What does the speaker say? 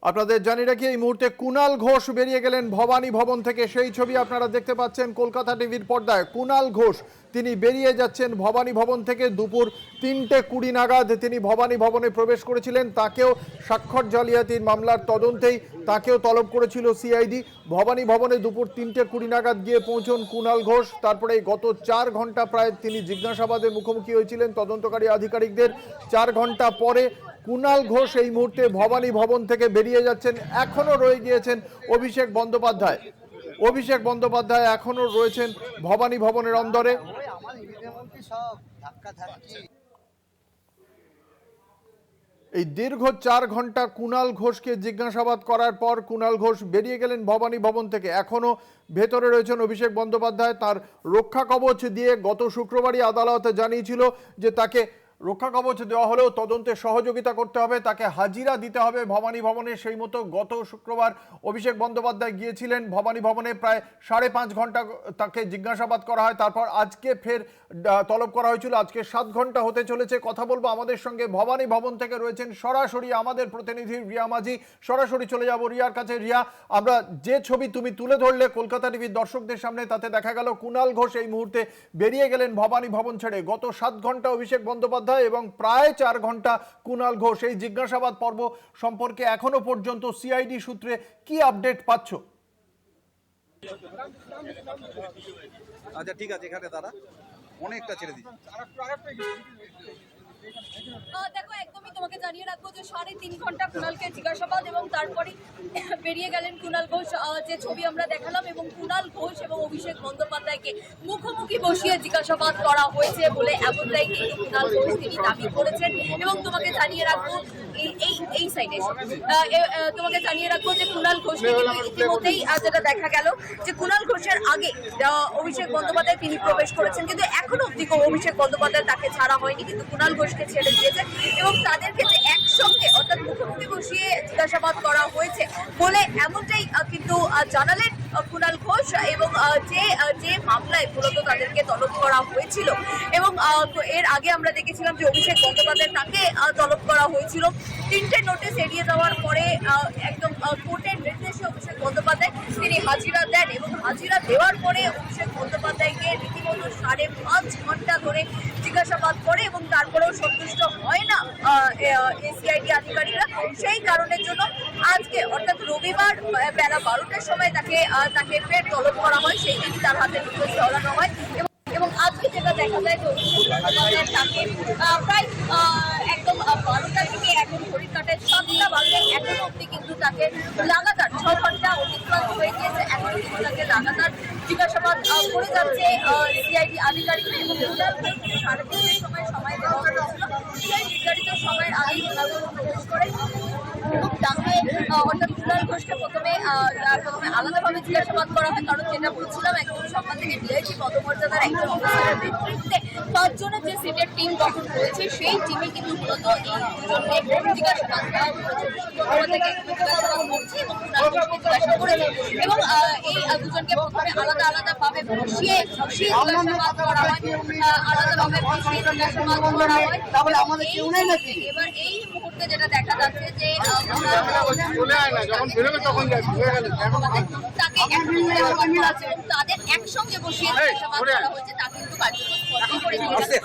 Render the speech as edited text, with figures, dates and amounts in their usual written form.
আপনাদের জানি রাখি এই মুহূর্তে কুণাল ঘোষ বেরিয়ে গেলেন ভবানী ভবন থেকে। সেই ছবি আপনারা দেখতে পাচ্ছেন কলকাতা টিভির পর্দায়। কুণাল ঘোষ তিনি বেরিয়ে যাচ্ছেন ভবানী ভবন থেকে। দুপুর 3:20 নাগাদ তিনি ভবানী ভবনে প্রবেশ করেছিলেন। তাকেও স্বাক্ষর জালিয়াতির মামলার তদন্তেই তাকেও তলব করেছিল সিআইডি। ভবানী ভবনে দুপুর 3:20 নাগাদ গিয়ে পৌঁছন কুণাল ঘোষ। তারপরে গত 4 ঘন্টা প্রায় তিনি জিজ্ঞাসাবাদের মুখোমুখি হয়েছিলেন তদন্তকারী আধিকারিকদের। 4 ঘন্টা পরে কুণাল ঘোষ এই মুহূর্তে ভবানী ভবন থেকে বেরিয়ে যাচ্ছেন। এখনো রয়ে গিয়েছেন অভিষেক বন্দ্যোপাধ্যায়। অভিষেক বন্দ্যোপাধ্যায় এখনো রয়েছেন ভবানী ভবনের অন্দরে। এই দীর্ঘ 4 ঘন্টা কুণাল ঘোষকে জিজ্ঞাসাবাদ করার পর কুণাল ঘোষ বেরিয়ে গেলেন ভবানী ভবন থেকে। এখনো ভেতরে রয়েছেন অভিষেক বন্দ্যোপাধ্যায়। তার রক্ষা কবচ দিয়ে গত শুক্রবারই আদালতে জানিয়েছিল যে তাকে রক্ষা কবচ দেওয়া হলেও তদন্তে সহযোগিতা করতে হবে, তাকে হাজিরা দিতে হবে ভবানী ভবনে। সেই মতো গত শুক্রবার অভিষেক বন্দ্যোপাধ্যায় গিয়েছিলেন ভবানী ভবনে। প্রায় 5.5 ঘন্টা তাকে জিজ্ঞাসাবাদ করা হয়। তারপর আজকে ফের তলব করা হয়েছিল। আজকে 7 ঘন্টা হতে চলেছে। কথা বলবো আমাদের সঙ্গে ভবানী ভবন থেকে রয়েছেন সরাসরি আমাদের প্রতিনিধি রিয়া মাঝি। সরাসরি চলে যাব রিয়ার কাছে। রিয়া, আমরা যে ছবি তুমি তুলে ধরলে কলকাতা টিভির দর্শকদের সামনে, তাতে দেখা গেল কুণাল ঘোষ এই মুহূর্তে বেরিয়ে গেলেন ভবানী ভবন ছেড়ে। গত 7 ঘন্টা অভিষেক বন্দ্যোপাধ্যায় এবং প্রায় 4 ঘন্টা কুণাল ঘোষ। এই জিজ্ঞাসাবাদ পর্ব সম্পর্কে এখনো পর্যন্ত সিআইডি সূত্রে কি আপডেট পাচ্ছ? আচ্ছা ঠিক আছে, এখানে দাঁড়া, অনেকটা ছেড়ে দিচ্ছি। দেখো, একদমই তোমাকে জানিয়ে রাখবো যে 3.5 ঘন্টা কুণালকে জিজ্ঞাসাবাদ এবং তারপরে বেরিয়ে গেলেন কুণাল ঘোষ। যে ছবি আমরা দেখালাম, এবং কুণাল ঘোষ এবং অভিষেক বন্দ্যোপাধ্যায়কে মুখোমুখি বসিয়ে জিজ্ঞাসাবাদ করা হয়েছে বলে এমনটাই কিন্তু কুণাল ঘোষ তিনি দাবি করেছেন। এবং তোমাকে জানিয়ে রাখবো এই সাইডে তোমাকে জানিয়ে রাখবো যে কুণাল ঘোষকে কিন্তু ইতিমধ্যেই যেটা দেখা গেল যে কুণাল ঘোষের আগে অভিষেক বন্দ্যোপাধ্যায় তিনি প্রবেশ করেছেন, কিন্তু এখনো অব্দি অভিষেক বন্দ্যোপাধ্যায় তাকে ছাড়া হয়নি, কিন্তু কুণাল ঘোষকে ছেড়ে দিয়েছে। এবং তাদেরকে যে একসঙ্গে অর্থাৎ মুখোমুখি বসিয়ে জিজ্ঞাসাবাদ করা হয়েছে বলে এমনটাই কিন্তু জানালেন কুণাল ঘোষ। এবং যে মামলায় মূলত তাদেরকে তলব করা হয়েছিল, এবং এর আগে আমরা দেখেছিলাম যে অভিষেক বন্দ্যোপাধ্যায় তাকে তলব করা হয়েছিল। 3টে নোটিশ এড়িয়ে যাওয়ার পরে একদম কোর্টের নির্দেশে অভিষেক বন্দ্যোপাধ্যায় তিনি হাজিরা দেন, এবং হাজিরা দেওয়ার পরে অভিষেক বন্দ্যোপাধ্যায়কে রীতিমতো 5.5 ঘন্টা ধরে জিজ্ঞাসাবাদ করে, এবং তারপরেও সন্তুষ্ট হয় না সিআইডি আধিকারিকরা। সেই কারণের জন্য আজকে অর্থাৎ রবিবার বেলা 12টার সময় তাকে ফের তলব করা হয়। সেই দিনই তার হাতে নোটিশ ধরানো হয়। এবং আজকে যেটা দেখা যায় যে অভিষেক বন্দ্যোপাধ্যায় তাকে প্রায় একদম 12টা থেকে এখন ঘড়ির কাটায় 7টা বাজে এখনো অব্দি কিন্তু তাকে লাগাতার 6 ঘন্টা অতিক্রান্ত হয়ে গিয়েছে। এখনো কিন্তু তাকে লাগাতার জিজ্ঞাসাবাদ করে যাচ্ছে সিআইডি আধিকারিকরা। এবং কুণাল ঘোষকে 3:30টার সময় দেওয়া হয়েছিল। সেই নির্ধারিত সময়ের আগেই কুণাল ঘোষ প্রবেশ করে এবং তাকে অর্থাৎ কুণাল ঘোষকে প্রথমে আলাদাভাবে জিজ্ঞাসাবাদ করা হয়। কারণ যেটা বলছিলাম, একদম সকাল থেকে ডিআইজি পদমর্যাদার একজন অফিসারের নেতৃত্বে 5 জনের যে সিটের টিম গঠন করেছে, সেই টিমে কিন্তু মূলত এই দুজনকে জিজ্ঞাসাবাদ করা হয়েছে। জিজ্ঞাসাবাদ করছে এবং কুণাল ঘোষকে জিজ্ঞাসা করেছে, এবং এই দুজনকে প্রথমে আলাদাভাবে বসিয়ে জিজ্ঞাসাবাদ করা হয়। আলাদাভাবে বসিয়ে জিজ্ঞাসাবাদ করা হয়। এবার এই মুহূর্তে যেটা দেখা যাচ্ছে যে তাদের একসঙ্গে বসিয়ে জিজ্ঞাসাবাদ করা হয়েছে, তা কিন্তু কার্যকর করে দিয়েছে।